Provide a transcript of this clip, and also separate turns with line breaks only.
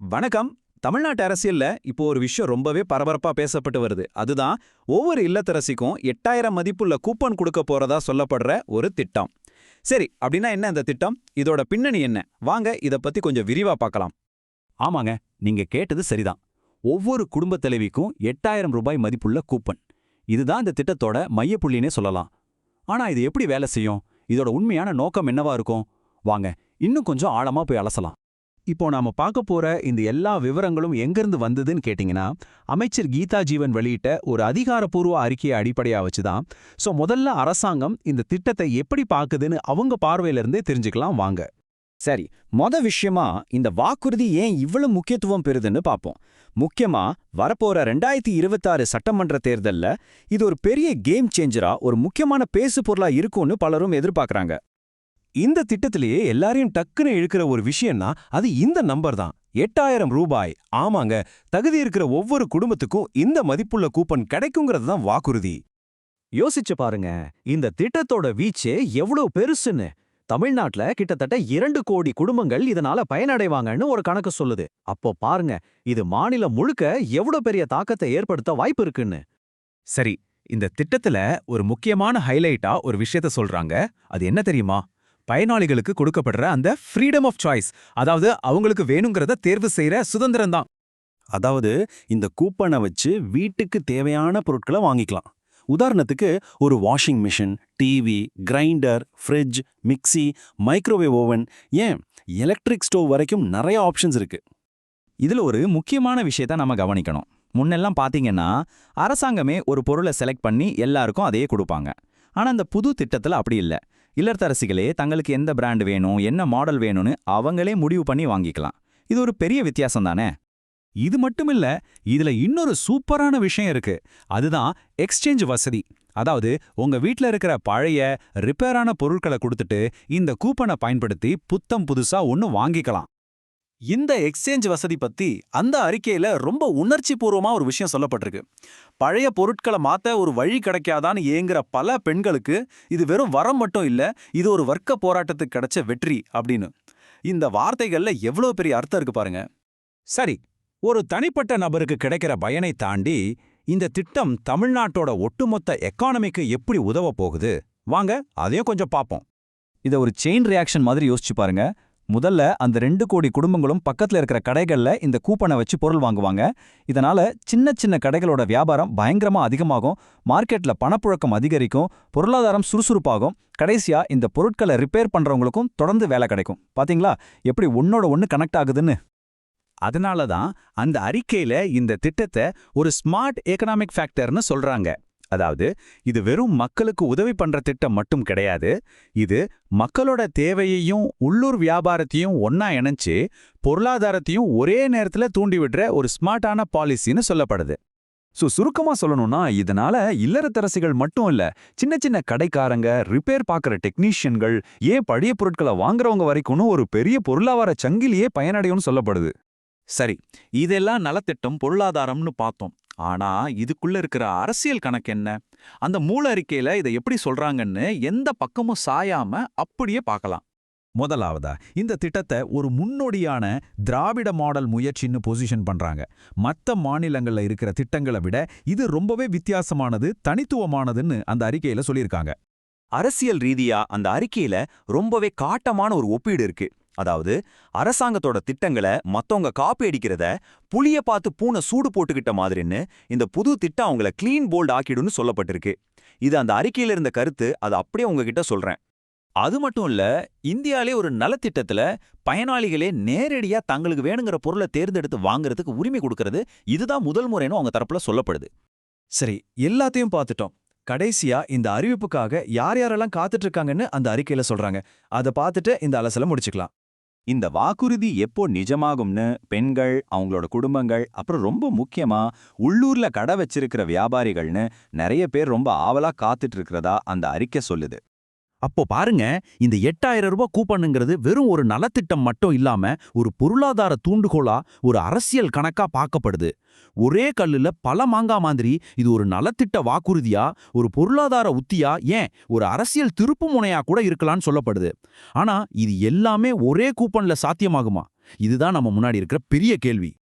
வணக்கம். தமிழ்நாட்டு அரசியல்ல இப்போ ஒரு விஷயம் ரொம்பவே பரபரப்பா பேசப்பட்டு வருது. அதுதான் ஒவ்வொரு இல்லத்தரசிக்கும் 8000 மதிப்புள்ள கூப்பன் கொடுக்க போறதா சொல்லப்படுற ஒரு திட்டம். சரி, அப்படின்னா என்ன அந்த திட்டம்? இதோட பின்னணி என்ன? வாங்க இத பத்தி கொஞ்சம் விரிவா பார்க்கலாம்.
ஆமாங்க, நீங்க கேட்டது சரிதான். ஒவ்வொரு குடும்பத் தலைவிக்கும் 8000 ரூபாய் மதிப்புள்ள கூப்பன். இதுதான் இந்த திட்டத்தோட மையப்புள்ளினே சொல்லலாம். ஆனா இது எப்படி வேலை செய்யும்? இதோட உண்மையான நோக்கம் என்னவா இருக்கும்? வாங்க இன்னும் கொஞ்சம் ஆழமா போய் அலசலாம்.
இப்போ நாம பார்க்க போற இந்த எல்லா விவரங்களும் எங்கிருந்து வந்ததுன்னு கேட்டிங்கன்னா, அமைச்சர் கீதா ஜீவன் வெளியிட்ட ஒரு அதிகாரப்பூர்வ அறிக்கையை அடிப்படையா வச்சுதான். முதல்ல அரசாங்கம் இந்த திட்டத்தை எப்படி பார்க்குதுன்னு அவங்க பார்வையில இருந்தே தெரிஞ்சுக்கலாம் வாங்க.
சரி, விஷயமா இந்த வாக்குறுதி ஏன் இவ்வளவு முக்கியத்துவம் பெறுதுன்னு பார்ப்போம். முக்கியமா வரப்போற 2026 சட்டமன்ற தேர்தல்ல இது ஒரு பெரிய கேம் சேஞ்சரா, ஒரு முக்கியமான பேசு பொருளா இருக்கும்னு பலரும் எதிர்பார்க்கறாங்க.
இந்த திட்டத்திலேயே எல்லாரையும் டக்குன்னு இழுக்கிற ஒரு விஷயம்னா அது இந்த நம்பர் தான், 8000 ரூபாய். ஆமாங்க, தகுதி இருக்கிற ஒவ்வொரு குடும்பத்துக்கும் இந்த மதிப்புள்ள கூப்பன் கிடைக்குங்கிறது தான் வாக்குறுதி.
யோசிச்சு பாருங்க, இந்த திட்டத்தோட வீச்சே எவ்வளவு பெருசுன்னு. தமிழ்நாட்டுல கிட்டத்தட்ட 2 கோடி குடும்பங்கள் இதனால பயனடைவாங்கன்னு ஒரு கணக்கு சொல்லுது. அப்போ பாருங்க, இது மாநிலம் முழுக்க எவ்வளவு பெரிய தாக்கத்தை ஏற்படுத்த வாய்ப்பு இருக்குன்னு.
சரி, இந்த திட்டத்துல ஒரு முக்கியமான ஹைலைட்டா ஒரு விஷயத்த சொல்றாங்க. அது என்ன தெரியுமா? பயனாளிகளுக்கு கொடுக்கப்படுற அந்த ஃப்ரீடம் ஆஃப் சாய்ஸ், அதாவது அவங்களுக்கு வேணுங்கிறத தேர்வு செய்யற சுதந்திரம் தான்.
அதாவது இந்த கூப்பனை வச்சு வீட்டுக்கு தேவையான பொருட்களை வாங்கிக்கலாம். உதாரணத்துக்கு ஒரு washing machine, TV, grinder, fridge, mixie, microwave oven, ஏன் எலக்ட்ரிக் ஸ்டோவ் வரைக்கும் நிறைய ஆப்ஷன்ஸ் இருக்கு.
இதுல ஒரு முக்கியமான விஷயத்த நம்ம கவனிக்கணும். முன்னெல்லாம் பாத்தீங்கன்னா அரசாங்கமே ஒரு பொருளை செலக்ட் பண்ணி எல்லாருக்கும் அதையே கொடுப்பாங்க. ஆனா இந்த புது திட்டத்துல அப்படி இல்ல. இல்லத்தரசிகளே தங்களுக்கு எந்த பிராண்ட் வேணும், என்ன மாடல் வேணும்னு அவங்களே முடிவு பண்ணி வாங்கிக்கலாம். இது ஒரு பெரிய வித்தியாசம் தானே.
இது மட்டுமில்ல, இதுல இன்னொரு சூப்பரான விஷயம் இருக்கு. அதுதான் எக்ஸ்சேஞ்ச் வசதி. அதாவது உங்க வீட்ல இருக்கிற பழைய ரிப்பேரான பொருட்களை கொடுத்துட்டு இந்த கூப்பனை பயன்படுத்தி புத்தம் புதுசா ஒன்னு வாங்கிக்கலாம்.
இந்த எக்ஸ்சேஞ்ச் வசதி பத்தி அந்த அறிக்கையில ரொம்ப உணர்ச்சி பூர்வமா ஒரு விஷயம் சொல்லப்பட்டிருக்கு. பழைய பொருட்களை மாத்த ஒரு வழி கிடைக்காதான்னு ஏங்குற பல பெண்களுக்கு இது வெறும் வரம் மட்டும் இல்ல, இது ஒரு வர்க்க போராட்டத்துக்கு கிடைச்ச வெற்றி அப்படின்னு. இந்த வார்த்தைகள்ல எவ்வளவு பெரிய அர்த்தம் இருக்கு பாருங்க.
சரி, ஒரு தனிப்பட்ட நபருக்கு கிடைக்கிற பயனை தாண்டி இந்த திட்டம் தமிழ்நாட்டோட ஒட்டுமொத்த எக்கானமிக்கு எப்படி உதவ போகுது? வாங்க அதையும் கொஞ்சம் பார்ப்போம்.
இத ஒரு செயின் ரியாக்ஷன் மாதிரி யோசிச்சு பாருங்க. முதல்ல அந்த 2 கோடி குடும்பங்களும் பக்கத்துல இருக்கிற கடைகள்ல இந்த கூப்பனை வச்சு பொருள் வாங்குவாங்க. இதனால சின்ன சின்ன கடைகளோட வியாபாரம் பயங்கரமா அதிகமாகும், மார்க்கெட்ல பணப்புழக்கம் அதிகரிக்கும், பொருளாதாரம் சுறுசுறுப்பாகும். கடைசியா இந்த பொருட்களை ரிப்பேர் பண்றவங்களுக்கும் தொடர்ந்து வேலை கிடைக்கும். பாத்தீங்களா எப்படி ஒன்னோட ஒன்னு கனெக்ட் ஆகுதுன்னு?
அதனால தான் அந்த அறிக்கையில இந்த திட்டத்தை ஒரு ஸ்மார்ட் எக்கனாமிக் ஃபேக்டர்னு சொல்றாங்க. அதாவது இது வெறும் மக்களுக்கு உதவி பண்ற திட்டம் மட்டும் கிடையாது. இது மக்களோட தேவையையும் உள்ளூர் வியாபாரத்தையும் ஒன்னா இணைச்சு பொருளாதாரத்தையும் ஒரே நேரத்துல தூண்டிவிடுற ஒரு ஸ்மார்ட்டான பாலிசின்னு சொல்லப்படுது.
சுருக்கமா சொல்லணும்னா, இதனால இல்லறத்தரசிகள் மட்டும் இல்ல, சின்ன சின்ன கடைக்காரங்க, ரிப்பேர் பார்க்குற டெக்னீஷியன்கள், ஏன் பழைய பொருட்களை வாங்குறவங்க வரைக்கும் ஒரு பெரிய பொருளாதார சங்கிலியே பயனடையும்னு சொல்லப்படுது.
சரி, இதெல்லாம் நலத்திட்டம், பொருளாதாரம்னு பார்த்தோம். ஆனா இதுக்குள்ள இருக்கிற அரசியல் கணக்கு என்ன? அந்த மூல அறிக்கையில இதை எப்படி சொல்றாங்கன்னு எந்த பக்கமும் சாயாம அப்படியே பார்க்கலாம். முதலாவதா, இந்த திட்டத்தை ஒரு முன்னோடியான திராவிட மாடல் முயற்சின்னு பொசிஷன் பண்றாங்க. மத்த மாநிலங்கள்ல இருக்கிற திட்டங்களை விட இது ரொம்பவே வித்தியாசமானது, தனித்துவமானதுன்னு அந்த அறிக்கையில சொல்லியிருக்காங்க.
அரசியல் ரீதியா அந்த அறிக்கையில ரொம்பவே காட்டமான ஒரு ஒப்பீடு இருக்கு. அதாவது அரசாங்கத்தோட திட்டங்களை மத்தவங்க காப்பி அடிக்கிறத புளிய பார்த்து பூனை சூடு போட்டுக்கிட்ட மாதிரின்னு இந்த புது திட்டம் அவங்கள கிளீன் போல்ட் ஆக்கிடுன்னு சொல்லப்பட்டிருக்கு. இது அந்த அறிக்கையில இருந்த கருத்து, அது அப்படியே உங்ககிட்ட சொல்றேன்.
அது மட்டும் இல்ல, இந்தியாலே ஒரு நலத்திட்டத்துல பயனாளிகளே நேரடியா தங்களுக்கு வேணுங்கிற பொருளை தேர்ந்தெடுத்து வாங்குறதுக்கு உரிமை கொடுக்கறது இதுதான் முதல் முறைன்னு அவங்க தரப்புல சொல்லப்படுது.
சரி, எல்லாத்தையும் பார்த்துட்டோம். கடைசியா இந்த அறிவிப்புக்காக யார் யாரெல்லாம் காத்துட்டு இருக்காங்கன்னு அந்த அறிக்கையில சொல்றாங்க. அதை பார்த்துட்டு இந்த அலசலை முடிச்சுக்கலாம்.
இந்த வாக்குறுதி எப்போ நிஜமாகும்னு பெண்கள், அவங்களோட குடும்பங்கள், அப்புறம் ரொம்ப முக்கியமா உள்ளூர்ல கடை வச்சிருக்கிற வியாபாரிகள்னு நிறைய பேர் ரொம்ப ஆவலா காத்துட்டு இருக்கிறதா அந்த அறிக்கை சொல்லுது.
அப்போ பாருங்க, இந்த 8000 ரூபாய் கூப்பனுங்கிறது வெறும் ஒரு நலத்திட்டம் மட்டும் இல்லாம ஒரு பொருளாதார தூண்டுகோலா, ஒரு அரசியல் கணக்கா பார்க்கப்படுது. ஒரே கல்லுல பல மாங்கா மாதிரி இது ஒரு நலத்திட்ட வாக்குறுதியா, ஒரு பொருளாதார உத்தியா, ஏன் ஒரு அரசியல் திருப்பு முனையா கூட இருக்கலாம்னு சொல்லப்படுது. ஆனா இது எல்லாமே ஒரே கூப்பன்ல சாத்தியமாகுமா?
இதுதான் நம்ம முன்னாடி இருக்கிற பெரிய கேள்வி.